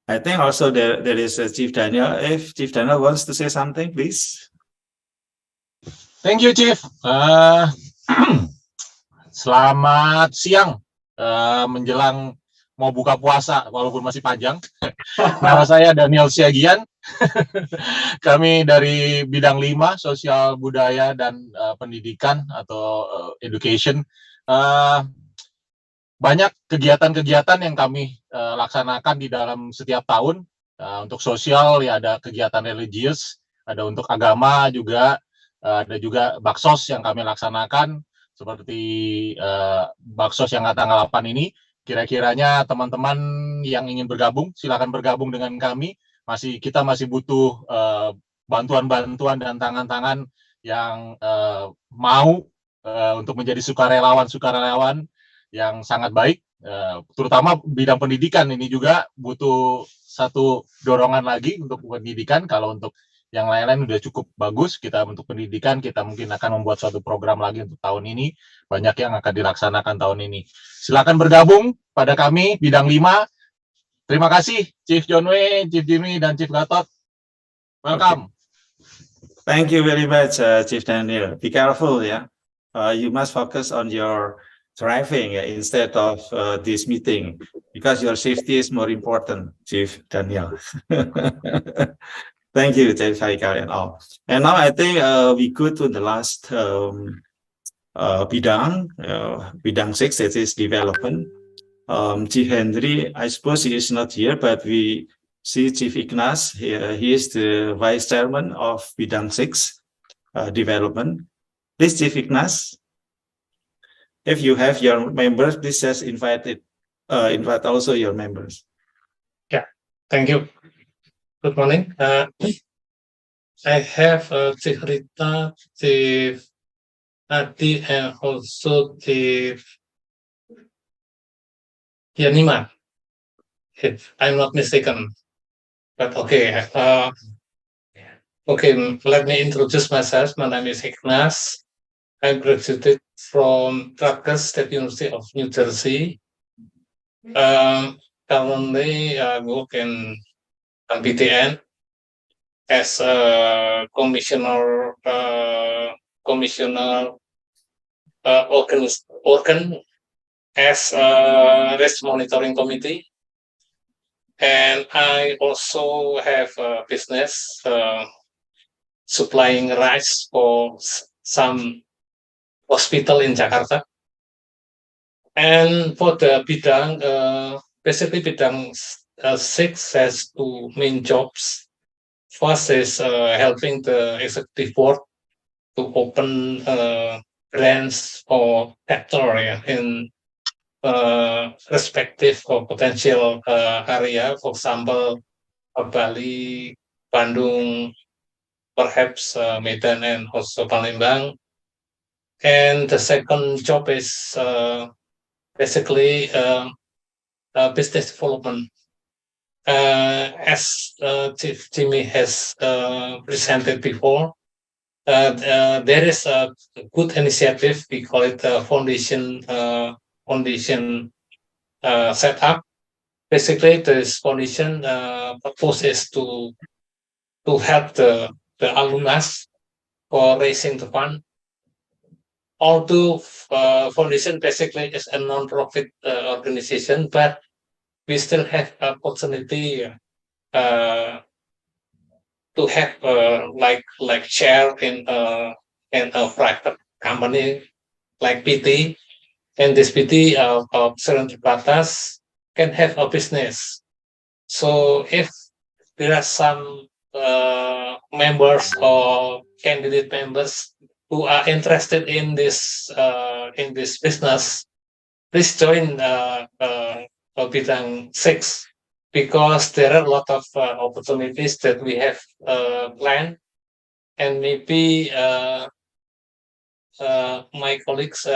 I think also there is Chief Daniel. If Chief Daniel wants to say something, please. Thank you, Chief. Selamat siang, menjelang mau buka puasa, walaupun masih panjang. Nama saya Daniel Siagian. Kami dari bidang 5, sosial budaya dan pendidikan atau education. Banyak kegiatan-kegiatan yang kami laksanakan di dalam setiap tahun. Untuk sosial ya ada kegiatan religius, ada untuk agama juga. Ada juga baksos yang kami laksanakan, seperti baksos yang tanggal 8 ini. Kira-kiranya teman-teman yang ingin bergabung, silakan bergabung dengan kami. Kita masih butuh bantuan-bantuan dan tangan-tangan yang mau untuk menjadi sukarelawan yang sangat baik. Terutama bidang pendidikan ini juga butuh satu dorongan lagi untuk pendidikan. Kalau untuk yang lain-lain udah cukup bagus, kita untuk pendidikan, kita mungkin akan membuat suatu program lagi untuk tahun ini. Banyak yang akan dilaksanakan tahun ini. Silakan bergabung pada kami, bidang 5. Terima kasih, Chief John Wei, Chief Jimmy, dan Chief Gatot. Welcome. Okay. Thank you very much, Chief Daniel. Be careful, yeah. You must focus on your driving instead of this meeting, because your safety is more important, Chief Daniel. Thank you, Chief Haikal and all. And now I think we go to the last bidang 6, that is development. Chief Henry, I suppose he is not here, but we see Chief Ignas. He is the Vice Chairman of bidang 6, development. Please, Chief Ignas, if you have your members, please just invite also your members. Yeah, thank you. Good morning. I have Chief Rita, Chief Adi, and also Chief Yanima, if I'm not mistaken. But okay, let me introduce myself. My name is Ignas. I graduated from Rutgers State University of New Jersey. currently work in BTN as a commissioner organ as a risk monitoring committee, and I also have a business supplying rice for some hospital in Jakarta. And for the bidang, basically bidang 6 has 2 main jobs. First is helping the executive board to open branch or factory in respective or potential area, for example, Bali, Bandung, perhaps Medan, and also Palembang. And the second job is basically business development. As Chief Jimmy has presented before, there is a good initiative. We call it the foundation setup. Basically, this foundation purpose is to help the alumnus for raising the fund. Although foundation basically is a non-profit organization, but we still have opportunity to have like share in a private company like PT, and this PT of Serenity Batas can have a business. So if there are some members or candidate members who are interested in this business, please join bidang 6, because there are a lot of opportunities that we have planned, and maybe my colleagues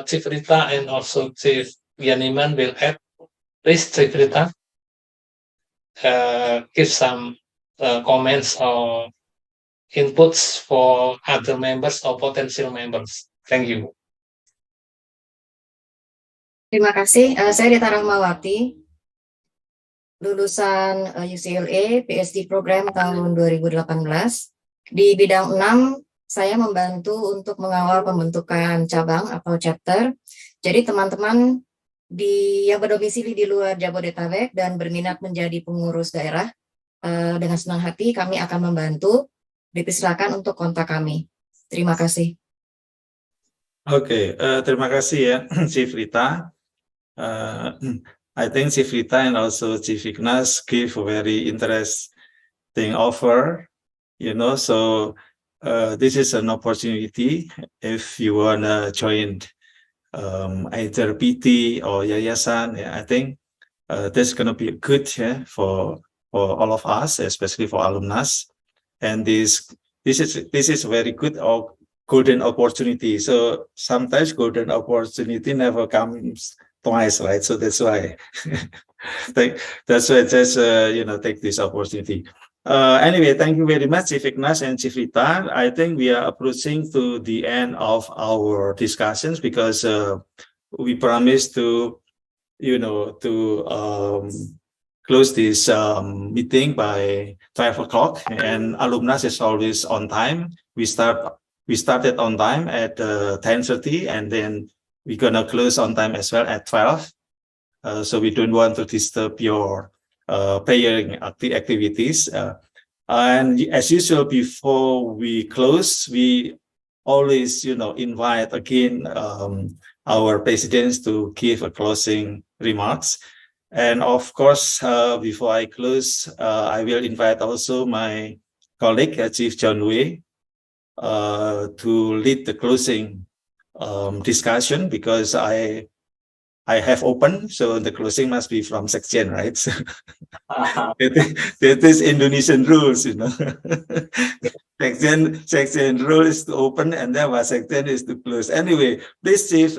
Chief Rita and also Chief Yaniman will add. Please, Chief Rita, give some comments or inputs for other members or potential members. Thank you. Terima kasih. Saya Rita Rahmawati, lulusan UCLA PhD program tahun 2018. Di bidang 6, saya membantu untuk mengawal pembentukan cabang atau chapter. Jadi teman-teman yang berdomisili di luar Jabodetabek dan berminat menjadi pengurus daerah, dengan senang hati kami akan membantu. Dipersilakan untuk kontak kami. Terima kasih. Oke, terima kasih ya, Chief Rita. I think Chief Rita and also Chief Ignas give a very interesting offer, so this is an opportunity if you want to join either PT or Yayasan. I think this is going to be good for all of us, especially for alumnus. And this is very good or golden opportunity. So sometimes golden opportunity never comes twice, right? So that's why just take this opportunity. Anyway, thank you very much, Chief Ignas and Chief Rita. I think we are approaching to the end of our discussions, because we promised to close this meeting by 12 o'clock, and alumnus is always on time. We started on time at 10:30, and then we're gonna close on time as well at 12. So we don't want to disturb your praying activities. And as usual, before we close, we always, invite again our presidents to give a closing remarks. And of course, before I close, I will invite also my colleague, Chief John Wei, to lead the closing discussion, because I have opened, so the closing must be from Sekjen, right? So it is Indonesian rules, Sekjen rule is to open, and then Sekjen is to close. Anyway, please, Chief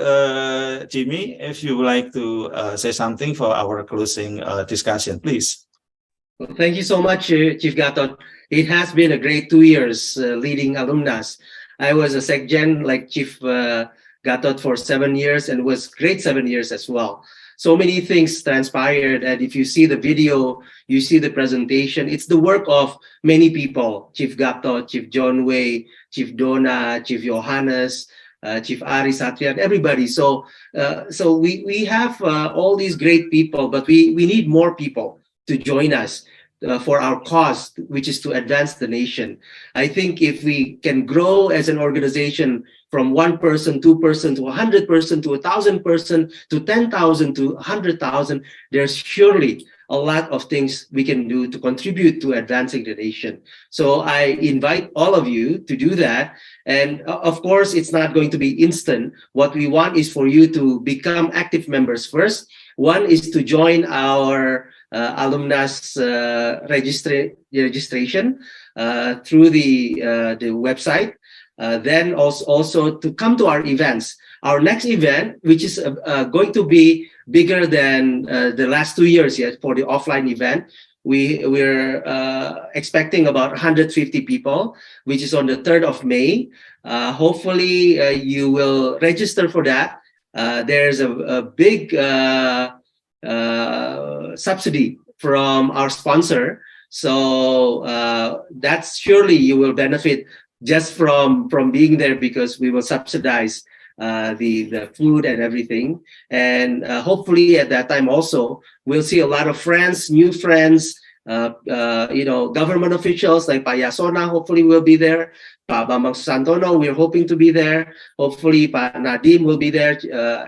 Jimmy, if you would like to say something for our closing discussion, please. Well, thank you so much, Chief Gatot. It has been a great 2 years leading alumnus. I was a Sekjen like Chief Gatot for 7 years, and it was great 7 years as well. so many things transpired. And if you see the video, you see the presentation, it's the work of many people: Chief Gato, Chief John Way, Chief Dona, Chief Johannes, Chief Ari Satria, and everybody. So we have all these great people, but we need more people to join us for our cause, which is to advance the nation. I think if we can grow as an organization from 1 person, 2 person to 100 person to 1,000 person to 10,000 to 100,000, there's surely a lot of things we can do to contribute to advancing the nation. So I invite all of you to do that. And of course, it's not going to be instant. What we want is for you to become active members first. One is to join our alumnus registration through the website. Then also to come to our events. Our next event, which is going to be bigger than the last 2 years yet for the offline event, we're expecting about 150 people, which is on the 3rd of May. Hopefully you will register for that. There's a big subsidy from our sponsor. So that's surely you will benefit just from being there, because we will subsidize the food and everything. And hopefully at that time also, we'll see a lot of friends, new friends, government officials like Pak Yasona hopefully will be there. Pak Bambang Susantono, we're hoping to be there. Hopefully Pak Nadim will be there.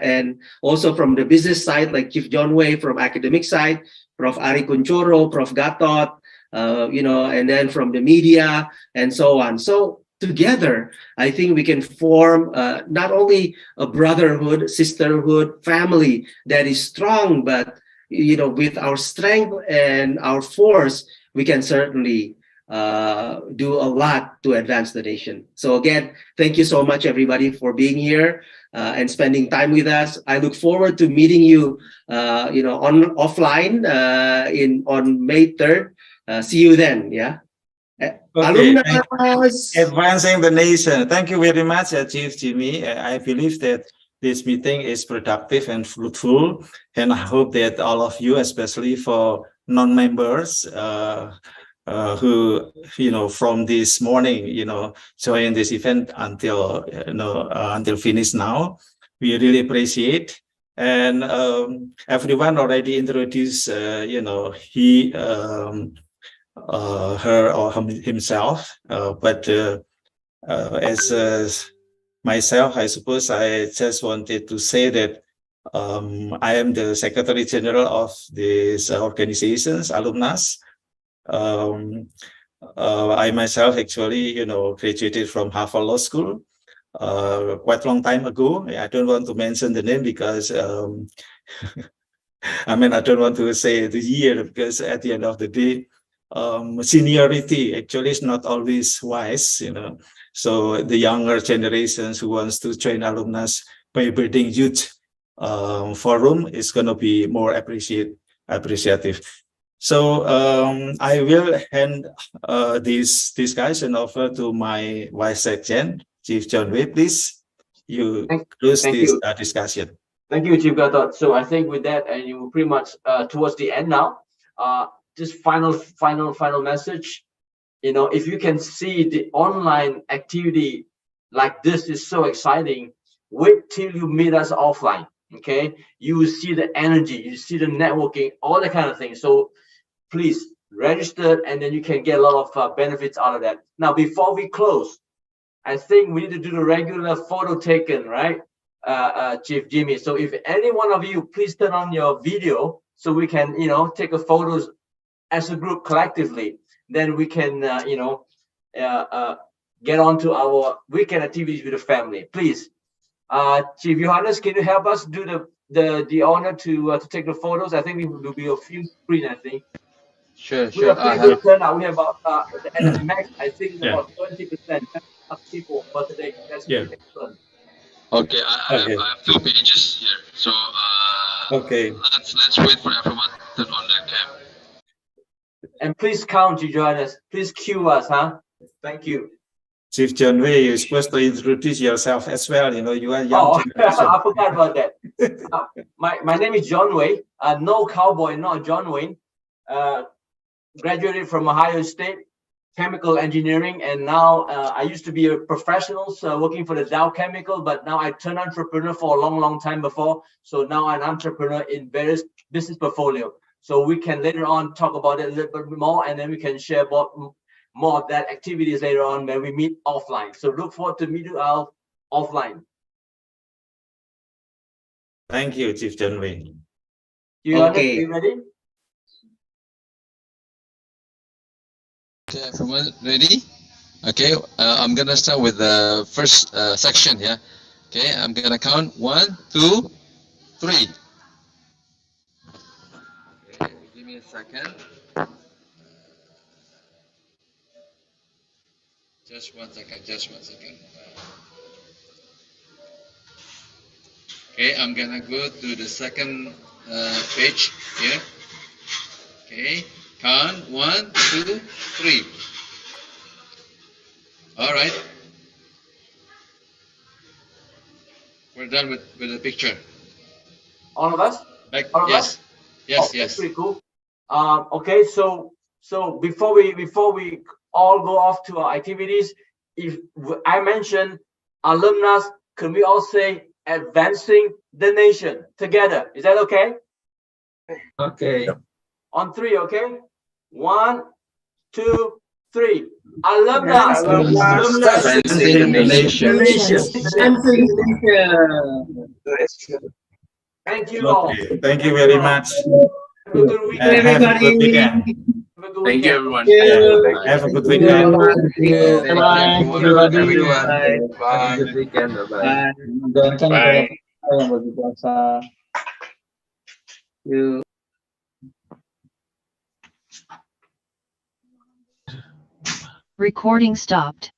And also from the business side, like Chief John Way, from academic side, Prof. Ari Kunchoro, Prof. Gatot, and then from the media and so on. So together, I think we can form not only a brotherhood, sisterhood, family that is strong, but with our strength and our force, we can certainly do a lot to advance the nation. So again, thank you so much, everybody, for being here and spending time with us. I look forward to meeting you, offline on May 3rd. See you then. Yeah. Okay, Alumnas. advancing the nation. Thank you very much, Chief Jimmy. I believe that this meeting is productive and fruitful, and I hope that all of you, especially for non-members who, from this morning, join this event until finish now, we really appreciate. And everyone already introduced, her or himself, but as myself, I suppose I just wanted to say that I am the Secretary General of these organizations, alumnus. I myself actually, graduated from Harvard Law School quite a long time ago. I don't want to mention the name because I don't want to say the year, because at the end of the day, seniority actually is not always wise, So the younger generations who wants to join alumnus by building youth forum is going to be more appreciative. So I will hand this discussion over to my Vice Secretary, Chief John Way. Please, you close this discussion. Thank you, Chief Gatot. So I think with that, and you pretty much towards the end now. Just final message. If you can see the online activity like this is so exciting, wait till you meet us offline. Okay, you will see the energy, you see the networking, all that kind of thing. So please register, and then you can get a lot of benefits out of that. Now, before we close, I think we need to do the regular photo taken, right, Chief Jimmy? So if any one of you, please turn on your video so we can, take a photos as a group collectively. Then we can, get on to our weekend activities with the family. Please, Chief Johannes, can you help us do the honor to take the photos? I think it will be a few screen. I think. Sure. We have pretty good turnout. We have about at the max, I think about 20% of people for today. That's pretty excellent. Okay, I have 2 pages here. So let's wait for everyone to turn on their cam. And please count, Johannes. Please cue us, huh? Thank you. Chief John Wei, you're supposed to introduce yourself as well. You know, you are young Oh, generation. I forgot about that. My name is John Wei. No cowboy, not John Wayne. Graduated from Ohio State, chemical engineering, and now I used to be a professional, so working for the Dow Chemical, but now I turned entrepreneur for a long time before. So now I'm an entrepreneur in various business portfolio. So we can later on talk about it a little bit more, and then we can share about more of that activities later on when we meet offline. So look forward to meet you all offline. Thank you, Chief John Wei. Okay. Are you ready? Okay, everyone ready? Okay, I'm gonna start with the first section. Yeah. Okay, I'm gonna count 1, 2, 3. Okay, give me a second. Just 1 second. Just 1 second. Okay, I'm gonna go to the second page here. Okay, count 1, 2, 3. All right. We're done with the picture. All of us? Back, All of yes. us? Yes, Oh, yes. that's pretty cool. Okay, so before we all go off to our activities, if I mention alumnus, can we all say advancing the nation together? Is that okay? Okay. On 3, okay? 1, 2, 3. Alumnus. Alumnus. Advancing the nation. Thank you all. Okay, thank you very much. Have a good weekend. And have a good weekend. Have a good Thank you, weekend. everyone. Yeah, have a good weekend. Bye. Bye. Good weekend. Bye. Bye. Yang berpuasa. You. Recording stopped.